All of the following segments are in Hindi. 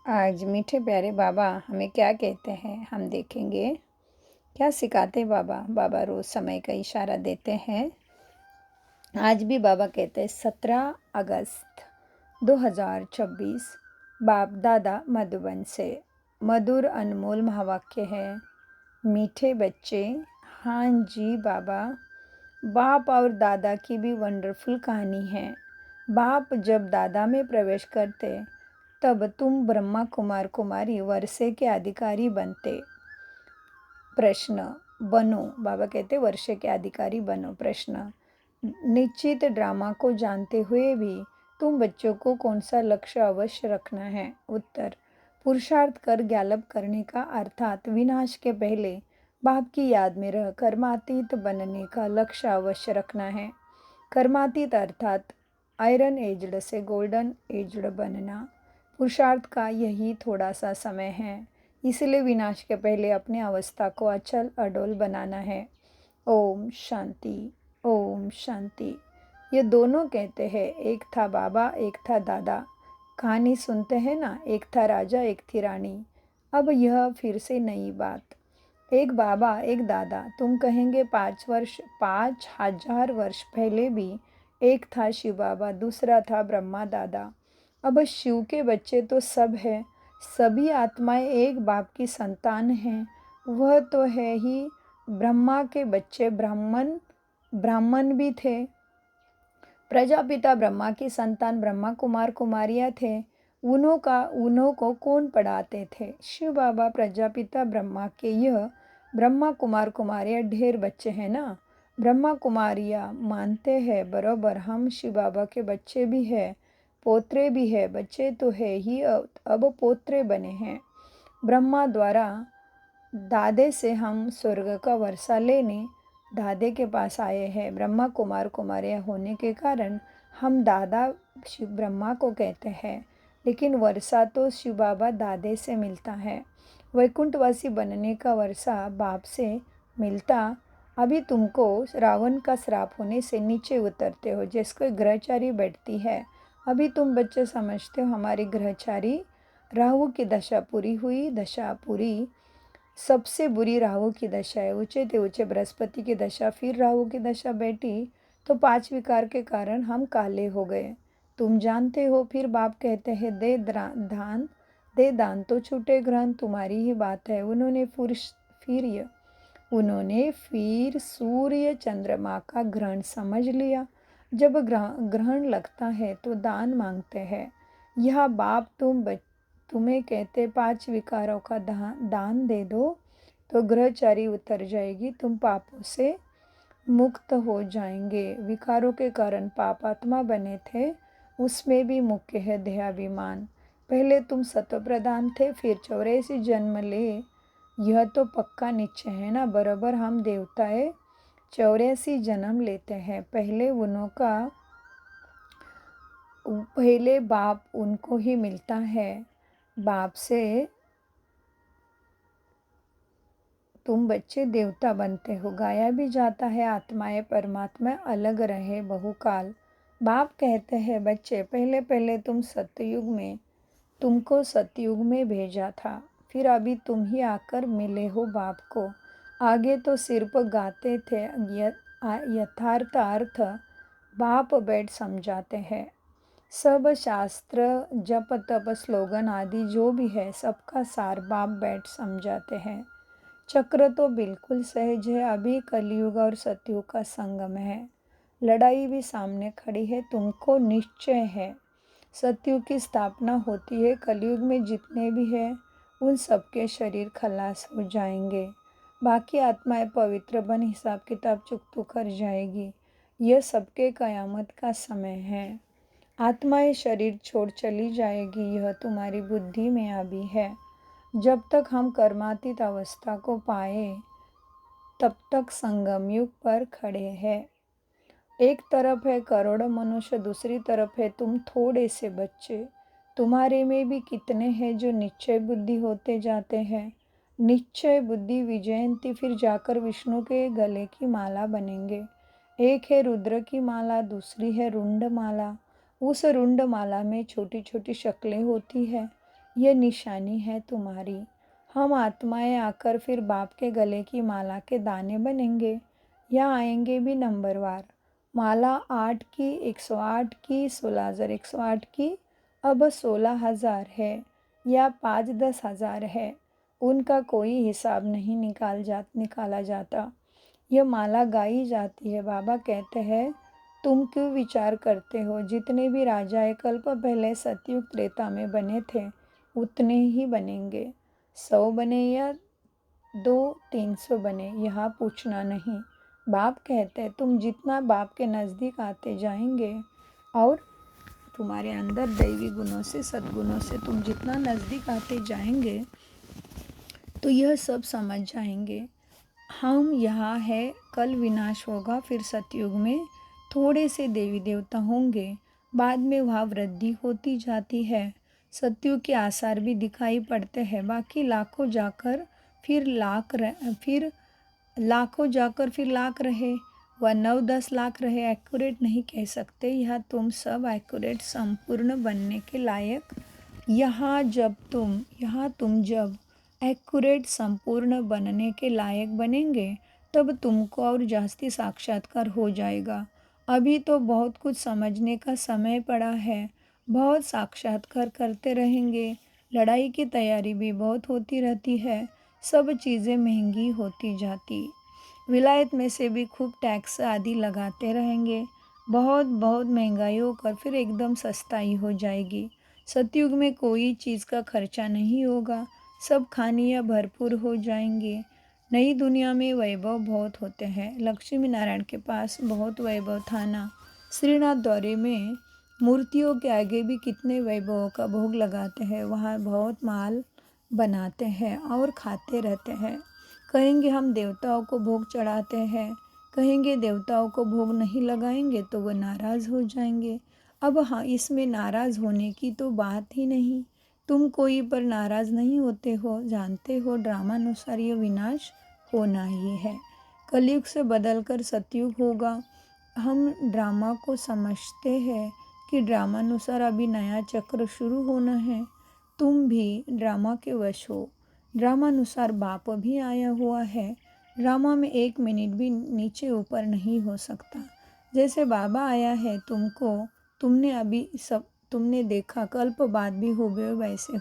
आज मीठे प्यारे बाबा हमें क्या कहते हैं हम देखेंगे। क्या सिखाते बाबा। बाबा रोज़ समय का इशारा देते हैं। आज भी बाबा कहते हैं 17 अगस्त 2026 बाप दादा मधुबन से मधुर अनमोल महावाक्य है। मीठे बच्चे। हाँ जी बाबा। बाप और दादा की भी वंडरफुल कहानी है। बाप जब दादा में प्रवेश करते तब तुम ब्रह्मा कुमार कुमारी वर्षे के अधिकारी बनते। प्रश्न बनो। बाबा कहते वर्षे के अधिकारी बनो। प्रश्न निश्चित ड्रामा को जानते हुए भी तुम बच्चों को कौन सा लक्ष्य अवश्य रखना है। उत्तर पुरुषार्थ कर ज्ञालप करने का अर्थात विनाश के पहले बाप की याद में रह कर्मातीत बनने का लक्ष्य अवश्य रखना है। कर्मातीत अर्थात आयरन एजड से गोल्डन एजड बनना। पुरुषार्थ का यही थोड़ा सा समय है, इसलिए विनाश के पहले अपनी अवस्था को अचल अडोल बनाना है। ओम शांति। ओम शांति। ये दोनों कहते हैं एक था बाबा एक था दादा। कहानी सुनते हैं ना, एक था राजा एक थी रानी। अब यह फिर से नई बात। एक बाबा एक दादा। तुम कहेंगे 5,000 वर्ष पहले भी एक था शिव बाबा दूसरा था ब्रह्मा दादा। अब शिव के बच्चे तो सब है, सभी आत्माएं एक बाप की संतान हैं। वह तो है ही। ब्रह्मा के बच्चे ब्राह्मण भी थे। प्रजापिता ब्रह्मा की संतान ब्रह्मा कुमार कुमारियाँ थे। उन्हों को कौन पढ़ाते थे। शिव बाबा प्रजापिता ब्रह्मा के यह ब्रह्मा कुमार कुमारियाँ ढेर बच्चे हैं ना। ब्रह्मा कुमारियाँ मानते हैं बरोबर, हम शिव बाबा के बच्चे भी हैं, पोत्रे भी है। बच्चे तो है ही, अब पोत्रे बने हैं। ब्रह्मा द्वारा दादे से हम स्वर्ग का वर्षा लेने दादे के पास आए हैं। ब्रह्मा कुमार कुमारियाँ होने के कारण हम दादा शिव ब्रह्मा को कहते हैं, लेकिन वर्षा तो शिव बाबा दादे से मिलता है। वैकुंठवासी बनने का वर्षा बाप से मिलता। अभी तुमको रावण का श्राप होने से नीचे उतरते हो जिसको ग्रहचारी बैठती है। अभी तुम बच्चे समझते हो हमारी ग्रहचारी राहु की दशा पूरी हुई। दशा पूरी सबसे बुरी राहु की दशा है। ऊंचे ते ऊंचे बृहस्पति की दशा, फिर राहु की दशा बैठी तो 5 विकार के कारण हम काले हो गए। तुम जानते हो। फिर बाप कहते हैं दे दान तो छूटे ग्रहण। तुम्हारी ही बात है। उन्होंने फिर सूर्य चंद्रमा का ग्रहण समझ लिया। जब ग्रहण लगता है तो दान मांगते हैं। यह बाप तुम्हें कहते 5 विकारों का दान दे दो तो ग्रहचारी उतर जाएगी, तुम पापों से मुक्त हो जाएंगे। विकारों के कारण पापात्मा बने थे, उसमें भी मुख्य है देहाभिमान। पहले तुम सत्व प्रधान थे, फिर 84 जन्म ले। यह तो पक्का निश्चय है ना। बराबर हम देवताएं 84 जन्म लेते हैं। पहले बाप उनको ही मिलता है। बाप से तुम बच्चे देवता बनते हो। गाया भी जाता है आत्माएं परमात्मा अलग रहे बहुकाल। बाप कहते हैं बच्चे पहले तुमको सतयुग में भेजा था, फिर अभी तुम ही आकर मिले हो बाप को। आगे तो सिर्फ गाते थे, यथार्थ अर्थ बाप बैठ समझाते हैं। सब शास्त्र जप तप स्लोगन आदि जो भी है सबका सार बाप बैठ समझाते हैं। चक्र तो बिल्कुल सहज है। अभी कलयुग और सतयुग का संगम है। लड़ाई भी सामने खड़ी है, तुमको निश्चय है। सतयुग की स्थापना होती है, कलयुग में जितने भी हैं उन सबके शरीर खलास हो जाएंगे। बाकी आत्माएं पवित्र बन हिसाब किताब चुकतू कर जाएगी। यह सबके कयामत का समय है। आत्माएं शरीर छोड़ चली जाएगी, यह तुम्हारी बुद्धि में अभी है। जब तक हम कर्मातीत अवस्था को पाए तब तक संगम युग पर खड़े हैं। एक तरफ है करोड़ों मनुष्य, दूसरी तरफ है तुम थोड़े से बच्चे। तुम्हारे में भी कितने हैं जो निश्चय बुद्धि होते जाते हैं। निश्चय बुद्धि विजयंती फिर जाकर विष्णु के गले की माला बनेंगे। एक है रुद्र की माला, दूसरी है रुंड माला। उस रुंड माला में छोटी छोटी शक्लें होती है। ये निशानी है तुम्हारी। हम आत्माएं आकर फिर बाप के गले की माला के दाने बनेंगे। यहाँ आएंगे भी नंबरवार। माला 8 की, 108 की, 16,108 की, अब 16,000 है या 5-10 हज़ार है। उनका कोई हिसाब नहीं निकाला जाता। यह माला गाई जाती है। बाबा कहते हैं, तुम क्यों विचार करते हो? जितने भी राजाएं कल्प पहले सतयुग त्रेता में बने थे उतने ही बनेंगे। 100 बने या 200-300 बने, यहाँ पूछना नहीं। बाप कहते हैं, तुम जितना बाप के नज़दीक आते जाएंगे और तुम्हारे अंदर दैवी गुणों से, सद्गुणों से तुम जितना नज़दीक आते जाएंगे तो यह सब समझ जाएंगे। हम यहाँ है, कल विनाश होगा, फिर सतयुग में थोड़े से देवी देवता होंगे, बाद में वहाँ वृद्धि होती जाती है। सतयुग के आसार भी दिखाई पड़ते हैं। बाकी लाखों जाकर फिर लाख रहे, वह 9-10 लाख रहे, एक्यूरेट नहीं कह सकते। यह तुम सब एक्यूरेट संपूर्ण बनने के लायक, यहाँ तुम जब एक्यूरेट संपूर्ण बनने के लायक बनेंगे तब तुमको और जास्ती साक्षात्कार हो जाएगा। अभी तो बहुत कुछ समझने का समय पड़ा है, बहुत साक्षात्कार करते रहेंगे। लड़ाई की तैयारी भी बहुत होती रहती है, सब चीज़ें महंगी होती जाती। विलायत में से भी खूब टैक्स आदि लगाते रहेंगे, बहुत बहुत महंगाई होकर फिर एकदम सस्ताई हो जाएगी। सतयुग में कोई चीज़ का खर्चा नहीं होगा, सब खानियाँ भरपूर हो जाएंगे। नई दुनिया में वैभव बहुत होते हैं। लक्ष्मी नारायण के पास बहुत वैभव था ना। श्रीनाथ द्वारे में मूर्तियों के आगे भी कितने वैभवों का भोग लगाते हैं, वहाँ बहुत माल बनाते हैं और खाते रहते हैं। कहेंगे हम देवताओं को भोग चढ़ाते हैं, कहेंगे देवताओं को भोग नहीं लगाएंगे तो वो नाराज़ हो जाएंगे। अब हाँ, इसमें नाराज़ होने की तो बात ही नहीं। तुम कोई पर नाराज़ नहीं होते हो, जानते हो ड्रामानुसार ये विनाश होना ही है। कलयुग से बदलकर सतयुग होगा। हम ड्रामा को समझते हैं कि ड्रामानुसार अभी नया चक्र शुरू होना है। तुम भी ड्रामा के वश हो। ड्रामानुसार बाप भी आया हुआ है। ड्रामा में 1 मिनट भी नीचे ऊपर नहीं हो सकता। जैसे बाबा आया है तुमने देखा, कल्प बाद भी हुए वैसे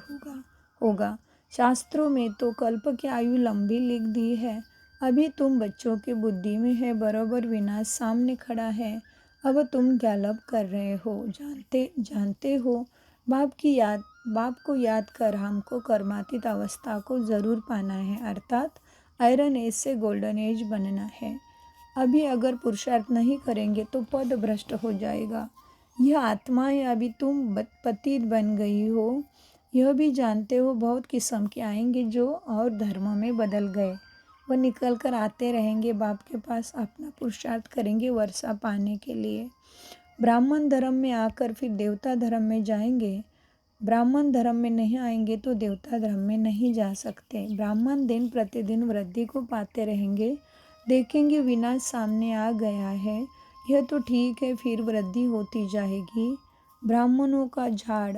होगा। शास्त्रों में तो कल्प की आयु लंबी लिख दी है। अभी तुम बच्चों की बुद्धि में है, बरोबर विनाश सामने खड़ा है। अब तुम गैलब कर रहे हो, जानते हो बाप को याद कर हमको कर्मातीत अवस्था को ज़रूर पाना है, अर्थात आयरन एज से गोल्डन एज बनना है। अभी अगर पुरुषार्थ नहीं करेंगे तो पद भ्रष्ट हो जाएगा। यह आत्मा है, अभी तुम पतित बन गई हो, यह भी जानते हो। बहुत किस्म के आएंगे जो और धर्म में बदल गए, वह निकल कर आते रहेंगे बाप के पास, अपना पुरुषार्थ करेंगे वर्षा पाने के लिए। ब्राह्मण धर्म में आकर फिर देवता धर्म में जाएंगे। ब्राह्मण धर्म में नहीं आएंगे तो देवता धर्म में नहीं जा सकते। ब्राह्मण दिन प्रतिदिन वृद्धि को पाते रहेंगे, देखेंगे विनाश सामने आ गया है, यह तो ठीक है, फिर वृद्धि होती जाएगी। ब्राह्मणों का झाड़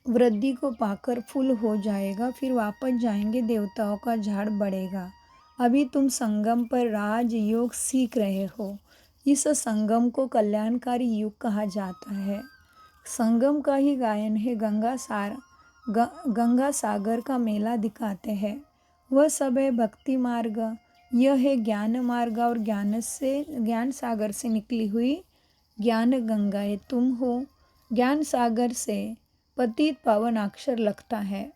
वृद्धि को पाकर फूल हो जाएगा, फिर वापस जाएंगे, देवताओं का झाड़ बढ़ेगा। अभी तुम संगम पर राजयोग सीख रहे हो। इस संगम को कल्याणकारी युग कहा जाता है। संगम का ही गायन है। गंगा सागर का मेला दिखाते हैं, वह सब है भक्ति मार्ग। यह है ज्ञान मार्ग और ज्ञान सागर से निकली हुई ज्ञान गंगाएं तुम हो। ज्ञान सागर से पतित पावन अक्षर लगता है।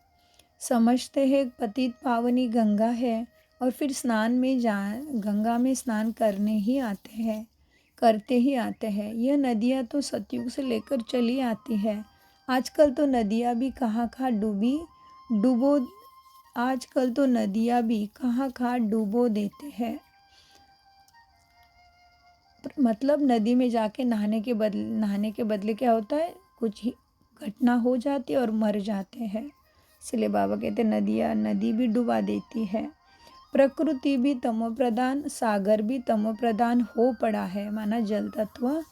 समझते हैं पतित पावनी गंगा है और फिर गंगा में स्नान करते ही आते हैं। यह नदियाँ तो सतयुग से लेकर चली आती है। आजकल तो नदियाँ भी कहाँ डूबो देते हैं। मतलब नदी में जाके नहाने के बदले क्या होता है, कुछ ही घटना हो जाती है और मर जाते हैं। इसलिए बाबा कहते हैं नदी भी डुबा देती है। प्रकृति भी तमोप्रधान, सागर भी तमोप्रधान हो पड़ा है, माना जल तत्व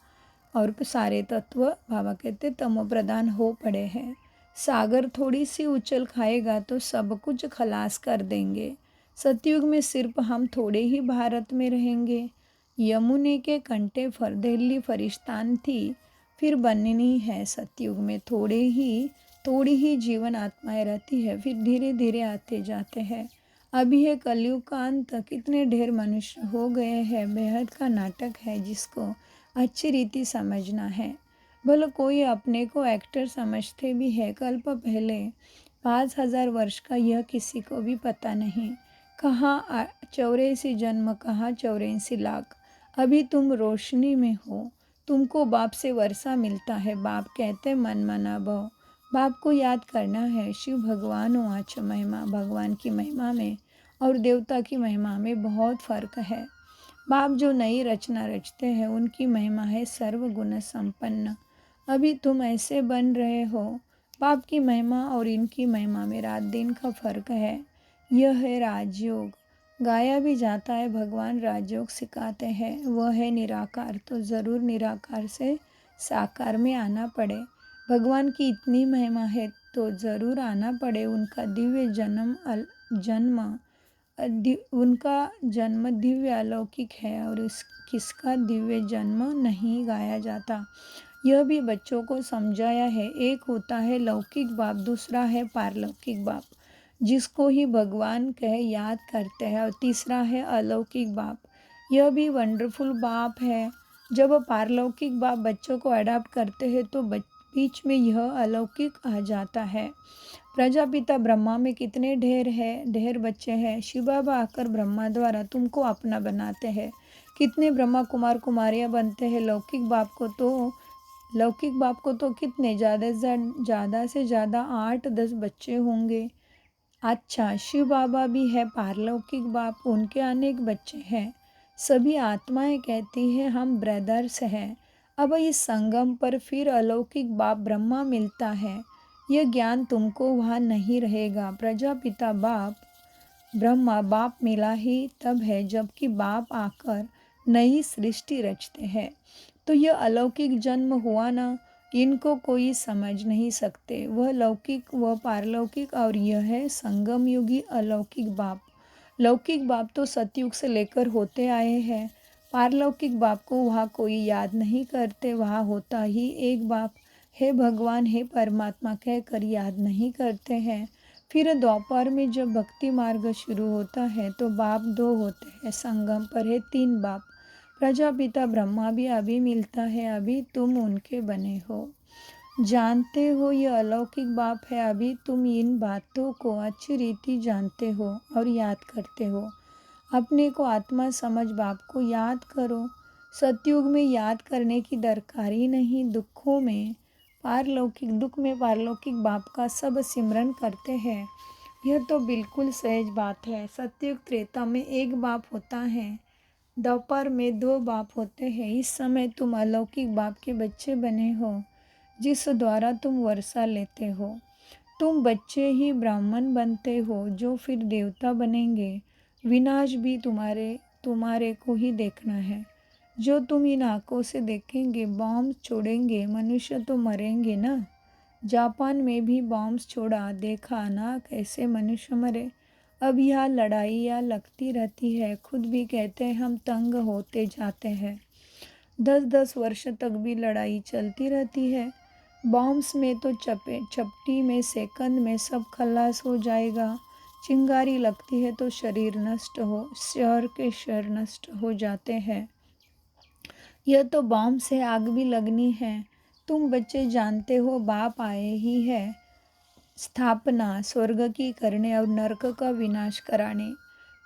और सारे तत्व बाबा कहते तमोप्रधान हो पड़े हैं। सागर थोड़ी सी उछल खाएगा तो सब कुछ खलास कर देंगे। सतयुग में सिर्फ हम थोड़े ही भारत में रहेंगे। यमुने के कंठे दिल्ली फरिश्तान थी, फिर बननी है सतयुग में थोड़ी ही जीवन आत्माएं रहती है, फिर धीरे धीरे आते जाते हैं। अभी है कलयुग का अंत, कितने ढेर मनुष्य हो गए हैं। बेहद का नाटक है जिसको अच्छी रीति समझना है। भले कोई अपने को एक्टर समझते भी है। कल्प पहले 5000 वर्ष का यह किसी को भी पता नहीं। कहाँ 84 जन्म, कहाँ 84 लाख। अभी तुम रोशनी में हो, तुमको बाप से वर्षा मिलता है। बाप कहते मन मना भव। बाप को याद करना है। शिव भगवान वाच महिमा, भगवान की महिमा में और देवता की महिमा में बहुत फर्क है। बाप जो नई रचना रचते हैं उनकी महिमा है सर्वगुण संपन्न। अभी तुम ऐसे बन रहे हो। बाप की महिमा और इनकी महिमा में रात दिन का फर्क है। यह है राजयोग। गाया भी जाता है भगवान राजयोग सिखाते हैं। वह है निराकार, तो ज़रूर निराकार से साकार में आना पड़े। भगवान की इतनी महिमा है तो ज़रूर आना पड़े। उनका जन्म दिव्य अलौकिक है और किसका दिव्य जन्म नहीं गाया जाता। यह भी बच्चों को समझाया है। एक होता है लौकिक बाप, दूसरा है पारलौकिक बाप, जिसको ही भगवान कह याद करते हैं, और तीसरा है अलौकिक बाप। यह भी वंडरफुल बाप है। जब पारलौकिक बाप बच्चों को अडॉप्ट करते हैं तो बीच में यह अलौकिक आ जाता है। प्रजापिता ब्रह्मा में कितने ढेर बच्चे हैं। शिव बाबा आकर ब्रह्मा द्वारा तुमको अपना बनाते हैं। कितने ब्रह्मा कुमार कुमारियाँ बनते हैं। लौकिक बाप को तो कितने ज़्यादा से ज़्यादा 8-10 बच्चे होंगे। अच्छा, शिव बाबा भी है पारलौकिक बाप, उनके अनेक बच्चे हैं। सभी आत्माएं कहती हैं हम ब्रदर्स हैं। अब इस संगम पर फिर अलौकिक बाप ब्रह्मा मिलता है। यह ज्ञान तुमको वहाँ नहीं रहेगा। प्रजापिता बाप ब्रह्मा बाप मिला ही तब है जबकि बाप आकर नई सृष्टि रचते हैं। तो यह अलौकिक जन्म हुआ ना, इनको कोई समझ नहीं सकते। वह लौकिक, वह पारलौकिक, और यह है संगम युगी अलौकिक बाप। लौकिक बाप तो सतयुग से लेकर होते आए हैं। पारलौकिक बाप को वहाँ कोई याद नहीं करते। वहाँ होता ही एक बाप, हे भगवान हे परमात्मा कहकर याद नहीं करते हैं। फिर द्वापर में जब भक्ति मार्ग शुरू होता है तो बाप 2 होते हैं। संगम पर है 3 बाप। प्रजापिता ब्रह्मा भी अभी मिलता है। अभी तुम उनके बने हो। जानते हो यह अलौकिक बाप है। अभी तुम इन बातों को अच्छी रीति जानते हो और याद करते हो। अपने को आत्मा समझ बाप को याद करो। सतयुग में याद करने की दरकार ही नहीं। दुख में पारलौकिक बाप का सब सिमरन करते हैं। यह तो बिल्कुल सहज बात है। सतयुग त्रेता में 1 बाप होता है, द्वापर में 2 बाप होते हैं। इस समय तुम अलौकिक बाप के बच्चे बने हो, जिस द्वारा तुम वर्षा लेते हो। तुम बच्चे ही ब्राह्मण बनते हो, जो फिर देवता बनेंगे। विनाश भी तुम्हारे को ही देखना है। जो तुम इन आंखों से देखेंगे। बॉम्ब छोड़ेंगे, मनुष्य तो मरेंगे ना। जापान में भी बॉम्ब छोड़ा, देखा ना कैसे मनुष्य मरे। अब यह लड़ाइयाँ लगती रहती है। खुद भी कहते हैं हम तंग होते जाते हैं। 10-10 वर्ष तक भी लड़ाई चलती रहती है। बॉम्ब्स में तो चपटी में सेकंड में सब खलास हो जाएगा। चिंगारी लगती है तो शहर के शहर नष्ट हो जाते हैं। यह तो बॉम्ब से आग भी लगनी है। तुम बच्चे जानते हो बाप आए ही है स्थापना स्वर्ग की करने और नरक का विनाश कराने।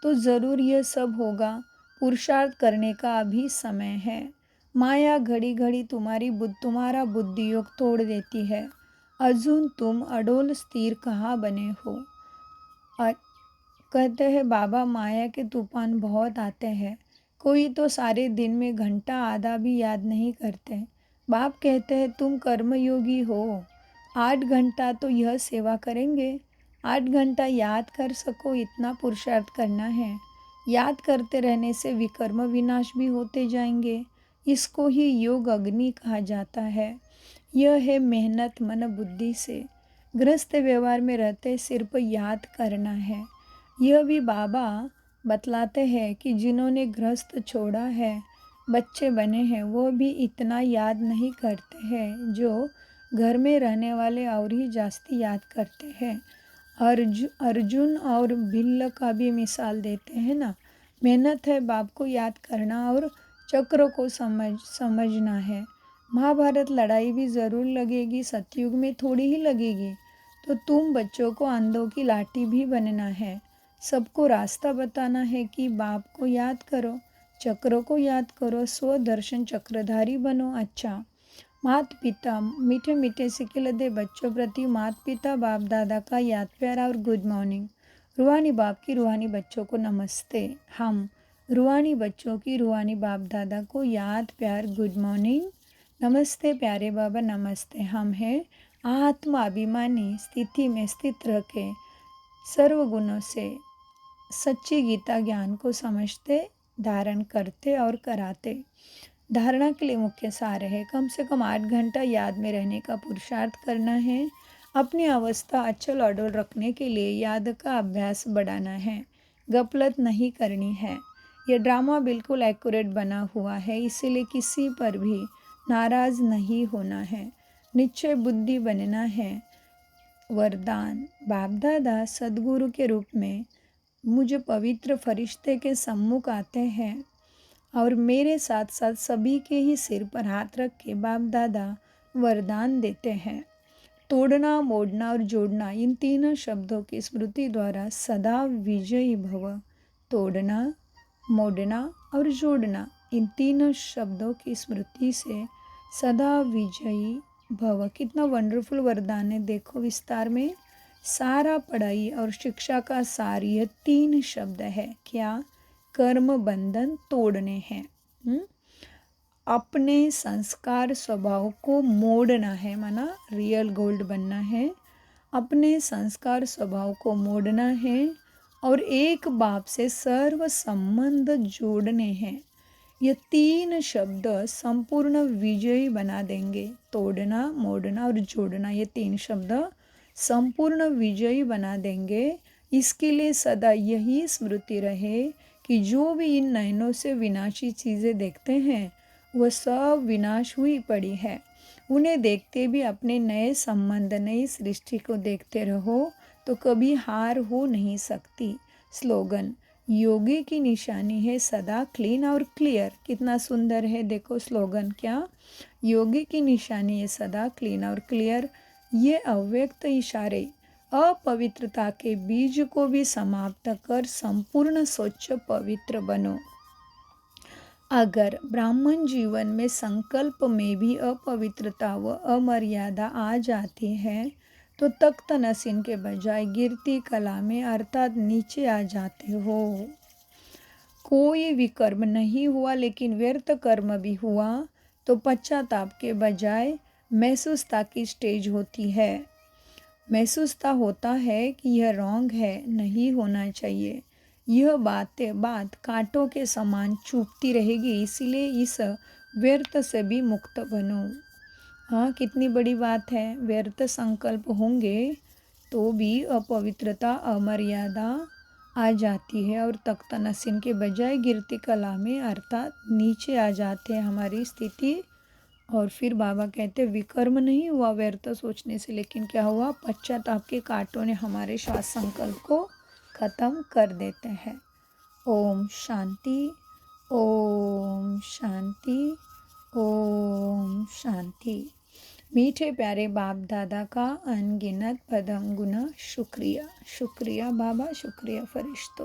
तो ज़रूर यह सब होगा। पुरुषार्थ करने का अभी समय है। माया घड़ी घड़ी तुम्हारा बुद्धि योग तोड़ देती है। अजून तुम अडोल स्थिर कहाँ बने हो। कहते हैं बाबा माया के तूफान बहुत आते हैं। कोई तो सारे दिन में घंटा आधा भी याद नहीं करते। बाप कहते हैं तुम कर्मयोगी हो। 8 घंटा तो यह सेवा करेंगे। 8 घंटा याद कर सको इतना पुरुषार्थ करना है। याद करते रहने से विकर्म विनाश भी होते जाएंगे। इसको ही योग अग्नि कहा जाता है। यह है मेहनत मन बुद्धि से। गृहस्थ व्यवहार में रहते सिर्फ याद करना है। यह भी बाबा बतलाते हैं कि जिन्होंने गृहस्थ छोड़ा है, बच्चे बने हैं, वो भी इतना याद नहीं करते हैं जो घर में रहने वाले और ही जास्ती याद करते हैं। अर्जुन और भिल्ल का भी मिसाल देते हैं ना। मेहनत है बाप को याद करना और चक्र को समझना है। महाभारत लड़ाई भी ज़रूर लगेगी, सतयुग में थोड़ी ही लगेगी। तो तुम बच्चों को अंधों की लाठी भी बनना है। सबको रास्ता बताना है कि बाप को याद करो, चक्र को याद करो, स्वदर्शन चक्रधारी बनो। अच्छा, माता पिता मीठे मीठे सिक्के दे बच्चों प्रति माता पिता बाप दादा का याद प्यार और गुड मॉर्निंग। रूहानी बाप की रूहानी बच्चों को नमस्ते। हम रूहानी बच्चों की रूहानी बाप दादा को याद प्यार गुड मॉर्निंग। नमस्ते प्यारे बाबा, नमस्ते। हम हैं आत्मा अभिमानी स्थिति में स्थित रह के सर्व गुणों से सच्ची गीता ज्ञान को समझते, धारण करते और कराते। धारणा के लिए मुख्य सार है कम से कम 8 घंटा याद में रहने का पुरुषार्थ करना है। अपनी अवस्था अचल अडोल रखने के लिए याद का अभ्यास बढ़ाना है। गफलत नहीं करनी है। यह ड्रामा बिल्कुल एक्यूरेट बना हुआ है, इसीलिए किसी पर भी नाराज नहीं होना है। निश्चय बुद्धि बनना है। वरदान बाप दादा सद्गुरु के रूप में मुझे पवित्र फरिश्ते के सम्मुख आते हैं और मेरे साथ साथ सभी के ही सिर पर हाथ रख के बाप दादा वरदान देते हैं। तोड़ना, मोड़ना और जोड़ना, इन तीनों शब्दों की स्मृति द्वारा सदा विजयी भव। तोड़ना, मोड़ना और जोड़ना, इन तीनों शब्दों की स्मृति से सदा विजयी भव। कितना वंडरफुल वरदान है। देखो विस्तार में, सारा पढ़ाई और शिक्षा का सार यह 3 शब्द है। क्या? कर्म बंधन तोड़ने हैं। अपने संस्कार स्वभाव को मोड़ना है, माना रियल गोल्ड बनना है। अपने संस्कार स्वभाव को मोड़ना है और एक बाप से सर्व संबंध जोड़ने हैं। ये 3 शब्द संपूर्ण विजयी बना देंगे। तोड़ना, मोड़ना और जोड़ना, ये 3 शब्द संपूर्ण विजयी बना देंगे। इसके लिए सदा यही स्मृति रहे कि जो भी इन नयनों से विनाशी चीज़ें देखते हैं वह सब विनाश हुई पड़ी है। उन्हें देखते भी अपने नए संबंध, नई सृष्टि को देखते रहो तो कभी हार हो नहीं सकती। स्लोगन योगी की निशानी है सदा क्लीन और क्लियर। कितना सुंदर है, देखो स्लोगन। क्या? योगी की निशानी है सदा क्लीन और क्लियर। ये अव्यक्त इशारे अपवित्रता के बीज को भी समाप्त कर संपूर्ण स्वच्छ पवित्र बनो। अगर ब्राह्मण जीवन में संकल्प में भी अपवित्रता व अमर्यादा आ जाती है तो तख्त नसीन के बजाय गिरती कला में अर्थात नीचे आ जाते हो। कोई विकर्म नहीं हुआ लेकिन व्यर्थ कर्म भी हुआ तो पश्चाताप के बजाय महसूसता की स्टेज होती है। महसूसता होता है कि यह रॉन्ग है, नहीं होना चाहिए। यह बात कांटों के समान चुभती रहेगी, इसीलिए इस व्यर्थ से भी मुक्त बनो। हाँ, कितनी बड़ी बात है। व्यर्थ संकल्प होंगे तो भी अपवित्रता, अमर्यादा आ जाती है और तख्त नसीन के बजाय गिरती कला में अर्थात नीचे आ जाते हैं हमारी स्थिति। और फिर बाबा कहते विकर्म नहीं हुआ व्यर्थ सोचने से, लेकिन क्या हुआ? पश्चाताप के कांटों ने हमारे श्वास संकल्प को खत्म कर देते हैं। ओम शांति, ओम शांति, ओम शांति। मीठे प्यारे बाप दादा का अनगिनत पदम गुना शुक्रिया। शुक्रिया बाबा, शुक्रिया फरिश्तों।